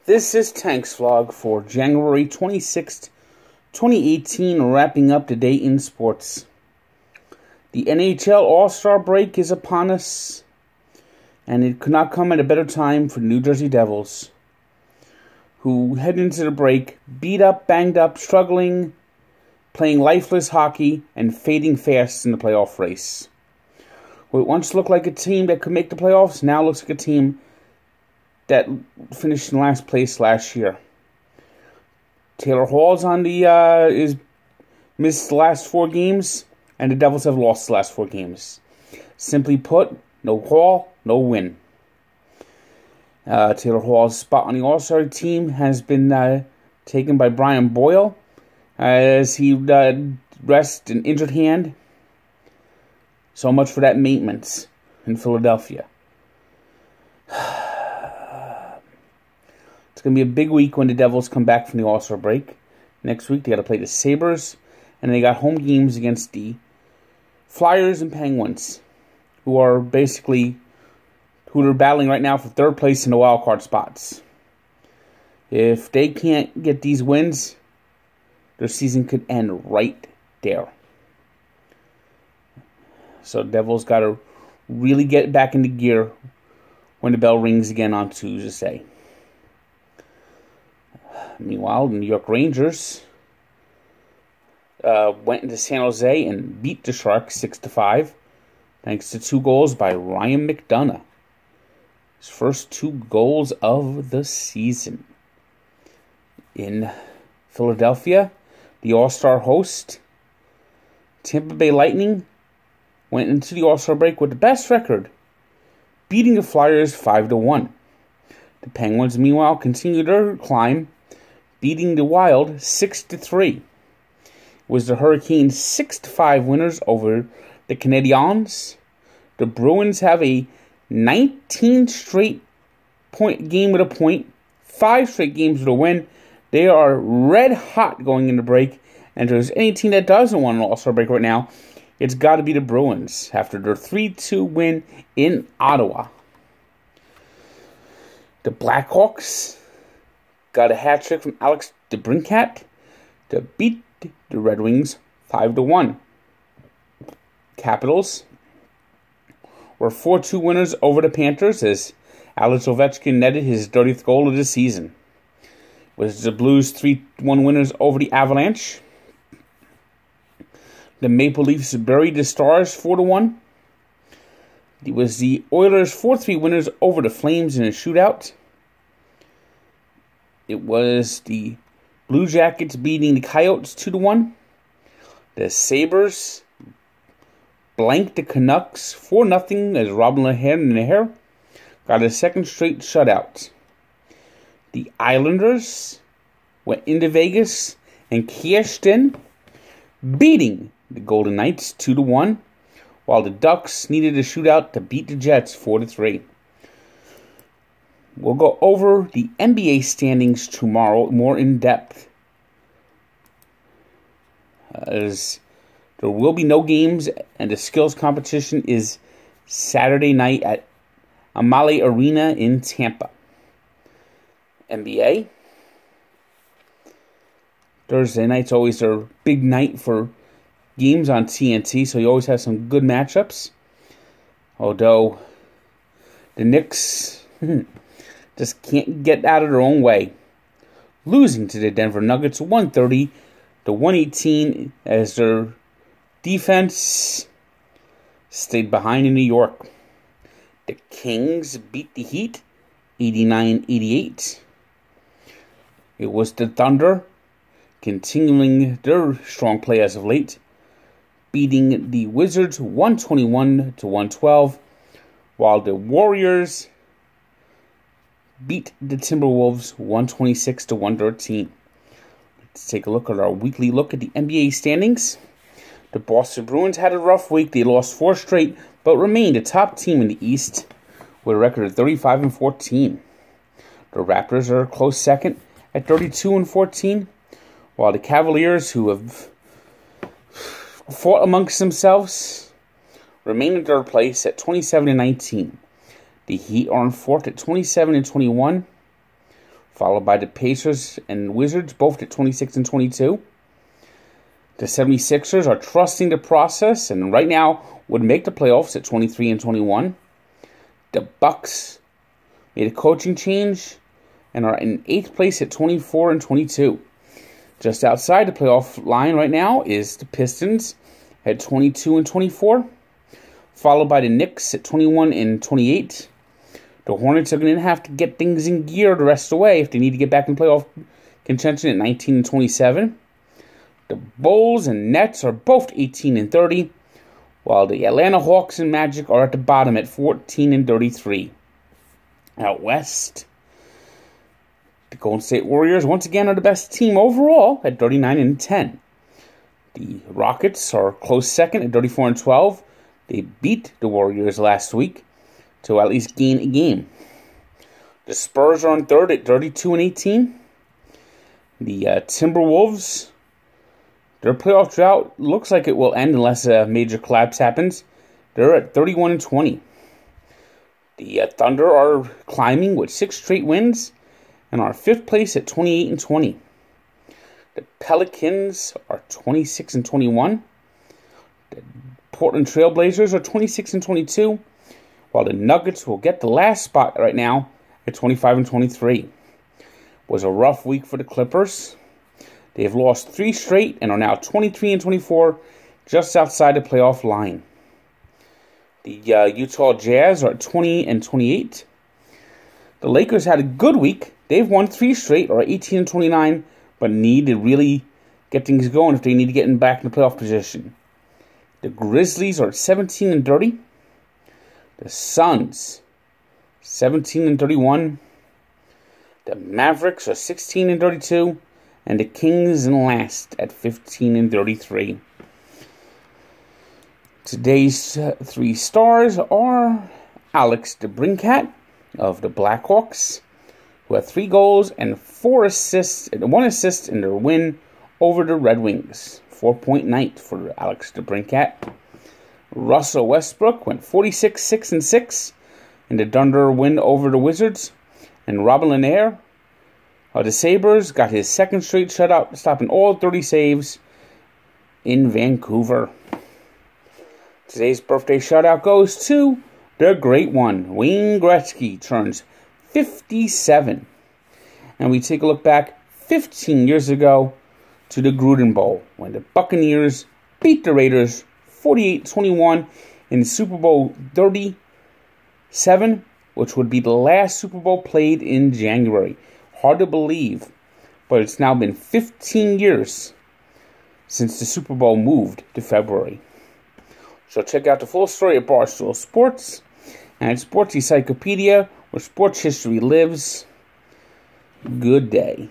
This is Tank's vlog for January 26th, 2018, wrapping up the day in sports. The NHL All-Star break is upon us, and it could not come at a better time for New Jersey Devils, who head into the break beat up, banged up, struggling, playing lifeless hockey, and fading fast in the playoff race. What once looked like a team that could make the playoffs now looks like a team that finished in last place last year. Taylor Hall's on the is missed the last 4 games, and the Devils have lost the last 4 games. Simply put, no Hall, no win. Taylor Hall's spot on the All-Star team has been taken by Brian Boyle as he rests an injured hand. So much for that maintenance in Philadelphia. It's going to be a big week when the Devils come back from the All-Star break. Next week, they got to play the Sabres, and they got home games against the Flyers and Penguins, who are basically who they're battling right now for 3rd place in the wild card spots. If they can't get these wins, their season could end right there. So the Devils got to really get back into gear when the bell rings again on Tuesday. Meanwhile, the New York Rangers went into San Jose and beat the Sharks 6-5, thanks to 2 goals by Ryan McDonagh. His first 2 goals of the season. In Philadelphia, the All-Star host, Tampa Bay Lightning, went into the All-Star break with the best record, beating the Flyers 5-1. The Penguins, meanwhile, continued their climb, beating the Wild 6-3. It was the Hurricanes' 6-5 winners over the Canadiens. The Bruins have a 19 straight game with a point, 5 straight games with a win. They are red hot going into break, and if there's any team that doesn't want an All-Star break right now, it's got to be the Bruins after their 3-2 win in Ottawa. The Blackhawks got a hat trick from Alex DeBrincat to beat the Red Wings 5-1. Capitals were 4-2 winners over the Panthers as Alex Ovechkin netted his 30th goal of the season. It was the Blues 3-1 winners over the Avalanche. The Maple Leafs buried the Stars 4-1. It was the Oilers 4-3 winners over the Flames in a shootout. It was the Blue Jackets beating the Coyotes 2-1. The Sabres blanked the Canucks 4-0 as Robin Lehner got a 2nd straight shutout. The Islanders went into Vegas and cashed in, beating the Golden Knights 2-1, while the Ducks needed a shootout to beat the Jets 4-3. We'll go over the NBA standings tomorrow more in depth, as there will be no games, and the skills competition is Saturday night at Amalie Arena in Tampa. NBA. Thursday night's always a big night for games on TNT, so you always have some good matchups. Although the Knicks just can't get out of their own way, losing to the Denver Nuggets 130-118 as their defense stayed behind in New York. The Kings beat the Heat 89-88. It was the Thunder continuing their strong play as of late, beating the Wizards 121-112, while the Warriors beat the Timberwolves 126-113. Let's take a look at our weekly look at the NBA standings. The Boston Bruins had a rough week. They lost 4 straight, but remained a top team in the East with a record of 35-14. The Raptors are a close second at 32-14, while the Cavaliers, who have fought amongst themselves, remain in 3rd place at 27-19. The Heat are in 4th at 27-21. followed by the Pacers and Wizards, both at 26 and 22. The 76ers are trusting the process and right now would make the playoffs at 23 and 21. The Bucks made a coaching change and are in 8th place at 24 and 22. Just outside the playoff line right now is the Pistons at 22 and 24, followed by the Knicks at 21 and 28. The Hornets are going to have to get things in gear the rest of the way if they need to get back in playoff contention at 19 and 27. The Bulls and Nets are both 18 and 30, while the Atlanta Hawks and Magic are at the bottom at 14 and 33. Out west, the Golden State Warriors once again are the best team overall at 39 and 10. The Rockets are close second at 34 and 12. They beat the Warriors last week to at least gain a game. The Spurs are on third at 32 and 18. The Timberwolves, their playoff drought looks like it will end unless a major collapse happens. They're at 31 and 20. The Thunder are climbing with 6 straight wins and are 5th place at 28 and 20. The Pelicans are 26 and 21. The Portland Trailblazers are 26 and 22, while the Nuggets will get the last spot right now at 25 and 23. It was a rough week for the Clippers. They have lost 3 straight and are now 23 and 24, just outside the playoff line. The Utah Jazz are 20 and 28. The Lakers had a good week. They've won 3 straight, or 18 and 29, but need to really get things going if they need to get back in the playoff position. The Grizzlies are 17 and 30. The Suns, 17 and 31. The Mavericks are 16 and 32. And the Kings in last at 15 and 33. Today's 3 stars are Alex DeBrincat of the Blackhawks, who had 3 goals and 1 assist in their win over the Red Wings. 4-point night for Alex DeBrincat. Russell Westbrook went 46, 6 and 6 in the Thunder win over the Wizards, and Robin Lanier the Sabres got his 2nd straight shutout, stopping all 30 saves in Vancouver. Today's birthday shutout goes to the great one. Wayne Gretzky turns 57. And we take a look back 15 years ago to the Gruden Bowl, when the Buccaneers beat the Raiders 48-21 in Super Bowl 37, which would be the last Super Bowl played in January. Hard to believe, but it's now been 15 years since the Super Bowl moved to February. So check out the full story at Barstool Sports and Sports Encyclopedia, where sports history lives. Good day.